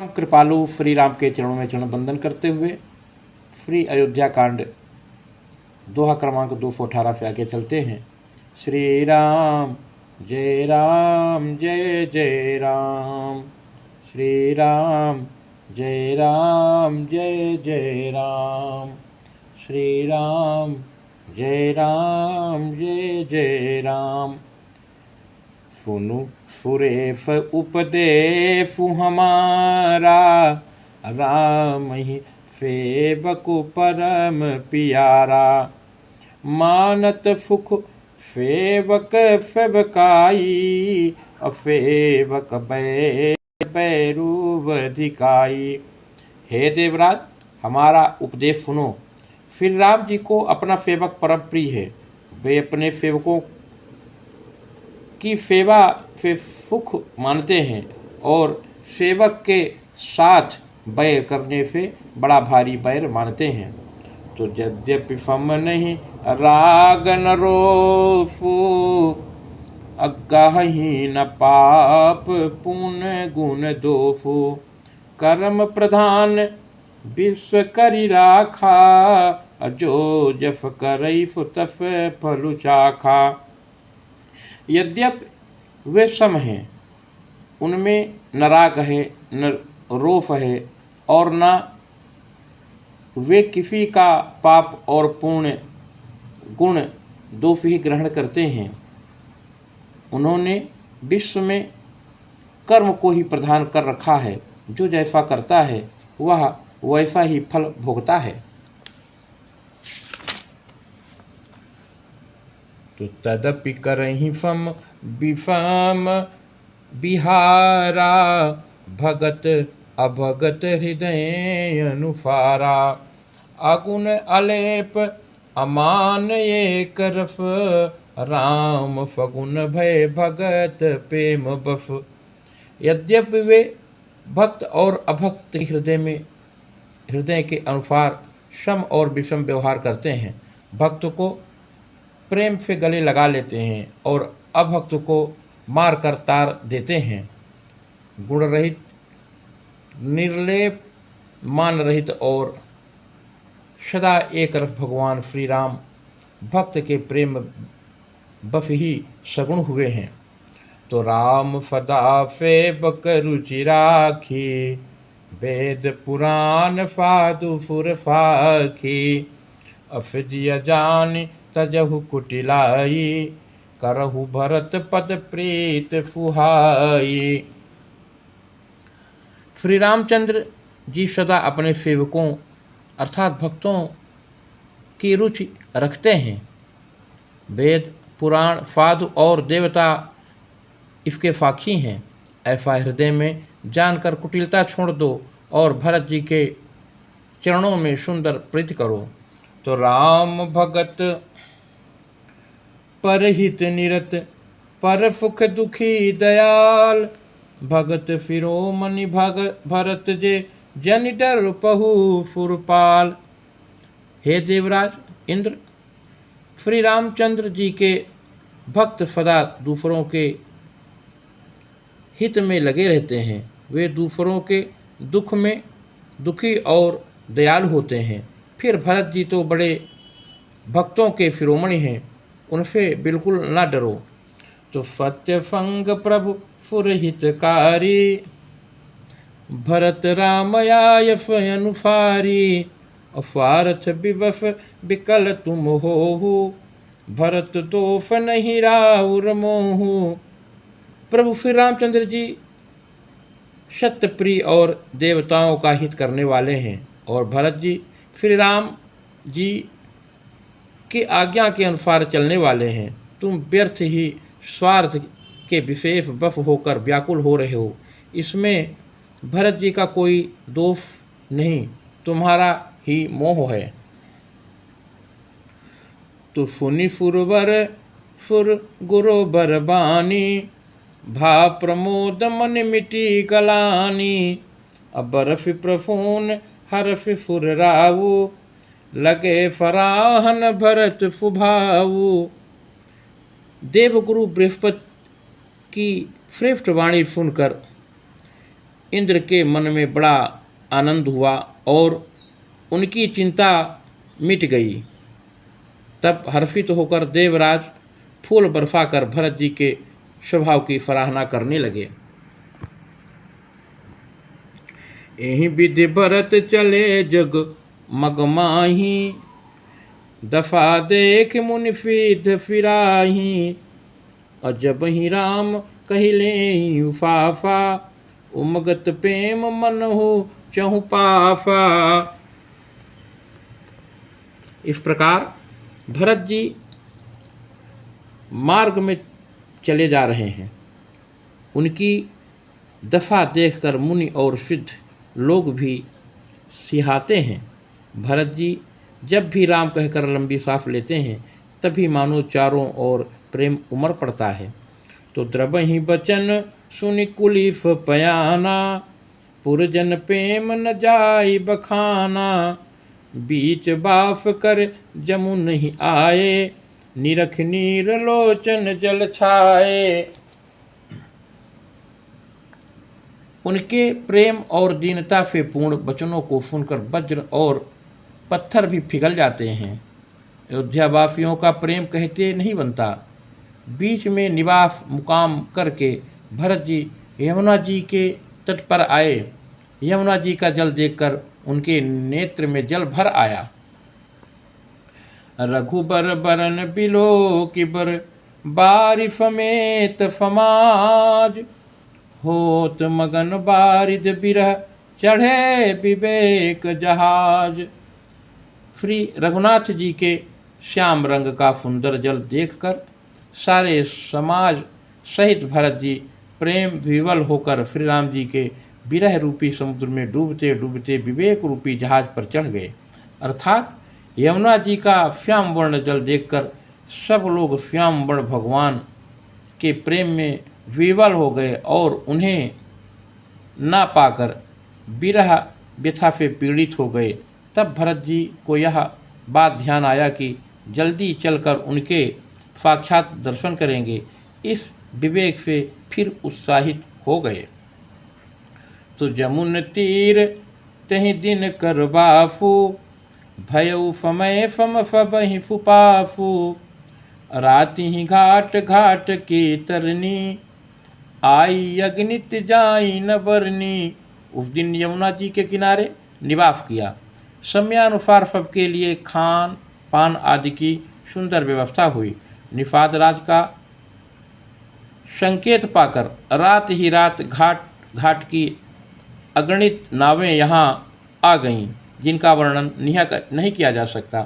कृपालु श्री राम के चरणों में चरण बंदन करते हुए श्री अयोध्या कांड दोहा क्रमांक 218 पे आगे चलते हैं। श्री राम जय जय राम, श्री राम जय जय राम, श्री राम जय जय राम। सुनु सुरेफ उपदेश हमारा, राम ही सेवकु परम पियारा। मानत सुख सेवक सेवकाई, असेवक बैरू अधिकाई। हे देवराज, हमारा उपदेश सुनो। श्री राम जी को अपना सेवक परम प्रिय है। वे अपने सेवकों की सेवा से सुख मानते हैं और सेवक के साथ बैर करने से बड़ा भारी बैर मानते हैं। तो यद्यपि सम नहीं राग न रोफु, अगाही न पाप पुण्य गुण दोफु। कर्म प्रधान विश्व करि राखा, जो जफ करई तस फलु चाखा। यद्यपि वे सम हैं, उनमें न राग है न रोफ है और न वे किसी का पाप और पुण्य गुण दोष ही ग्रहण करते हैं। उन्होंने विश्व में कर्म को ही प्रधान कर रखा है। जो जैसा करता है वह वैसा ही फल भोगता है। तो तदपि करहि सम विषम बिहारा, भगत अभगत हृदय अनुसारा। अगुण अलेप अमान एक रस, राम फगुन भय भगत प्रेम बस। यद्यपि वे भक्त और अभक्त हृदय के अनुसार सम और विषम व्यवहार करते हैं। भक्त को प्रेम से गले लगा लेते हैं और अभक्त को मार कर तार देते हैं। गुण रहित, निर्लेप, मान रहित और सदा एक रस भगवान श्री राम भक्त के प्रेम बस ही सगुण हुए हैं। तो राम सदा सेवक रुचि राखी, वेद पुराण साधु सुर साखी। अफजिय जान तजहु कुटिलाई, करहु भरत पद प्रीत सुहाई। श्री रामचंद्र जी सदा अपने सेवकों अर्थात भक्तों की रुचि रखते हैं। वेद पुराण साधु और देवता इसके साक्षी हैं। ऐसा हृदय में जानकर कुटिलता छोड़ दो और भरत जी के चरणों में सुंदर प्रीति करो। तो राम भगत परहित निरत, पर सुख दुखी दयाल। भगत शिरोमणि भरत जे, जन डर पहु सुरपाल। हे देवराज इंद्र, श्री रामचंद्र जी के भक्त सदा दूसरों के हित में लगे रहते हैं। वे दूसरों के दुख में दुखी और दयालु होते हैं। फिर भरत जी तो बड़े भक्तों के शिरोमणि हैं, उनसे बिल्कुल न डरो। तो सत्य संग प्रभु सुरहितकारी, भरत रामयायस अनुसारी। स्वार्थ विवश विकल तुम होहु, भरत दोष नहीं राउर मोहु। प्रभु श्री रामचंद्र जी सत्य प्रिय और देवताओं का हित करने वाले हैं और भरत जी श्री राम जी की आज्ञा के अनुसार चलने वाले हैं। तुम व्यर्थ ही स्वार्थ के विशेष बफ होकर व्याकुल हो रहे हो। इसमें भरत जी का कोई दोष नहीं, तुम्हारा ही मोह है। तो सुनि सुरवर सुर गुरु बरबानी, भा प्रमोद मन मिटी गलानी। अबरफ प्रफून हरफ सुर रावु, लगे फराहन भरत सुभावु। देवगुरु बृहस्पति की श्रेष्ठ वाणी सुनकर इंद्र के मन में बड़ा आनंद हुआ और उनकी चिंता मिट गई। तब हर्षित होकर देवराज फूल बरसाकर भरत जी के स्वभाव की सराहना करने लगे। यही विधि भरत चले जग मगमाही, दफा देख मुनि फिद फिराही। अजब ही राम कहिले उफाफा, उमगत प्रेम मन हो चहु पाफा। इस प्रकार भरत जी मार्ग में चले जा रहे हैं। उनकी दफा देखकर मुनि और सिद्ध लोग भी सिहाते हैं। भरत जी जब भी राम कहकर लंबी सांस लेते हैं तभी मानो चारों ओर प्रेम उमड़ पड़ता है। तो द्रवहि बचन सुनि कुलिफ पयाना, पुरजन प्रेम न जाई बखाना। बीच बाफ कर जमुन नहीं आए, निरख नीर लोचन जल छाए। उनके प्रेम और दीनता से पूर्ण वचनों को सुनकर वज्र और पत्थर भी पिघल जाते हैं। अयोध्यावासियों का प्रेम कहते नहीं बनता। बीच में निवास मुकाम करके भरत जी यमुना जी के तट पर आए। यमुना जी का जल देखकर उनके नेत्र में जल भर आया। रघुबर बरन बिलो किबर, बारि समेत समाज। होत मगन बारिद बिरह, चढ़े विवेक जहाज। श्री रघुनाथ जी के श्याम रंग का सुंदर जल देखकर सारे समाज सहित भरत जी प्रेम विवल होकर श्री राम जी के विरह रूपी समुद्र में डूबते डूबते विवेक रूपी जहाज पर चढ़ गए। अर्थात यमुना जी का श्याम वर्ण जल देखकर सब लोग श्याम वर्ण भगवान के प्रेम में विवल हो गए और उन्हें ना पाकर विरह व्यथा से पीड़ित हो गए। तब भरत जी को यह बात ध्यान आया कि जल्दी चलकर उनके साक्षात दर्शन करेंगे। इस विवेक से फिर उत्साहित हो गए। तो जमुन तीर तहि दिन कर बाफू, भयउ समय फम फबहि फुपाफू। राति ही घाट घाट के तरनी, आई अग्नित जाई न बरनी। उस दिन यमुना जी के किनारे निवास किया। समयानुसार सबके लिए खान पान आदि की सुंदर व्यवस्था हुई। निषाद राज का संकेत पाकर रात ही रात घाट घाट की अगणित नावें यहाँ आ गईं, जिनका वर्णन नहीं किया जा सकता।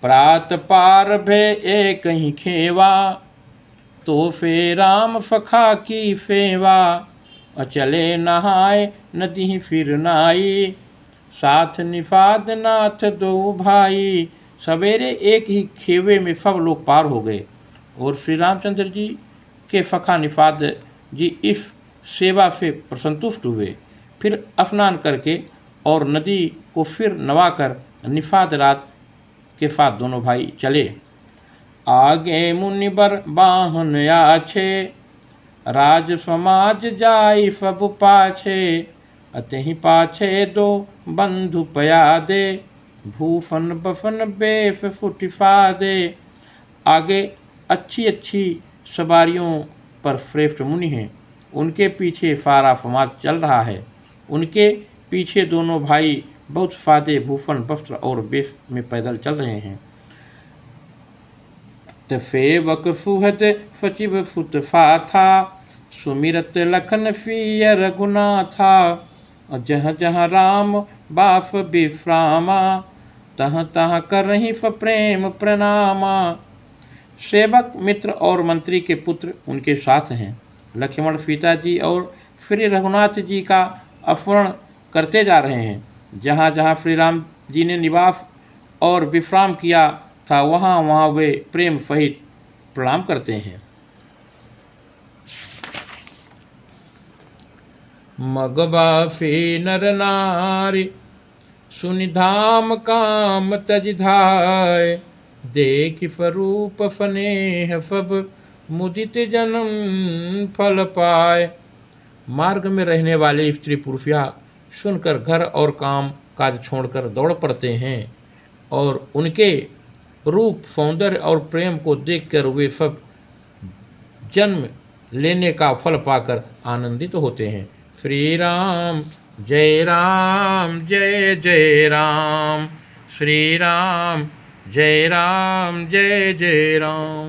प्रात पार भे एक ही खेवा, तो फे राम फखा की फेवा। अचले नहाय नदी फिर नाई, साथ निषाद नाथ दो भाई। सवेरे एक ही खेवे में सब लोग पार हो गए और श्री रामचंद्र जी के फखा निषाद जी इस सेवा से प्रसंतुष्ट हुए। फिर स्नान करके और नदी को फिर नवाकर निषाद रात के साथ दोनों भाई चले। आगे मुनिबर बाहन आछे, राज समाज जाई सब पाछे। अतहि पाछे दो बंधु पयादे, भूफन बफन बेफ फुटिफा दे। आगे अच्छी अच्छी सवारियों पर श्रेष्ठ मुनि हैं, उनके पीछे सारा समाज चल रहा है। उनके पीछे दोनों भाई बहुत फादे भूषण वस्त्र और बेश में पैदल चल रहे हैं। सेवक सुहद सचिव फुतफा था, सुमिरत लखन सिय रघुनाथा। जहाँ जहाँ राम बाफ विश्रामा, तहाँ तहाँ करहि प्रेम प्रणामा। सेवक मित्र और मंत्री के पुत्र उनके साथ हैं। लक्ष्मण सीता जी और श्री रघुनाथ जी का स्मरण करते जा रहे हैं। जहाँ जहाँ श्री राम जी ने निवास और विश्राम किया था वहाँ वहाँ वे प्रेम सहित प्रणाम करते हैं। मगबाफे नर नारी, सुनि धाम काम तज धाय। देख स्वरूप फनेह सब, मुदित जन्म फल पाए। मार्ग में रहने वाले स्त्री पुरुष यह सुनकर घर और काम काज छोड़कर दौड़ पड़ते हैं और उनके रूप सौंदर्य और प्रेम को देखकर वे सब जन्म लेने का फल पाकर आनंदित होते हैं। श्री राम जय राम जय जय राम, श्री राम जय जय राम।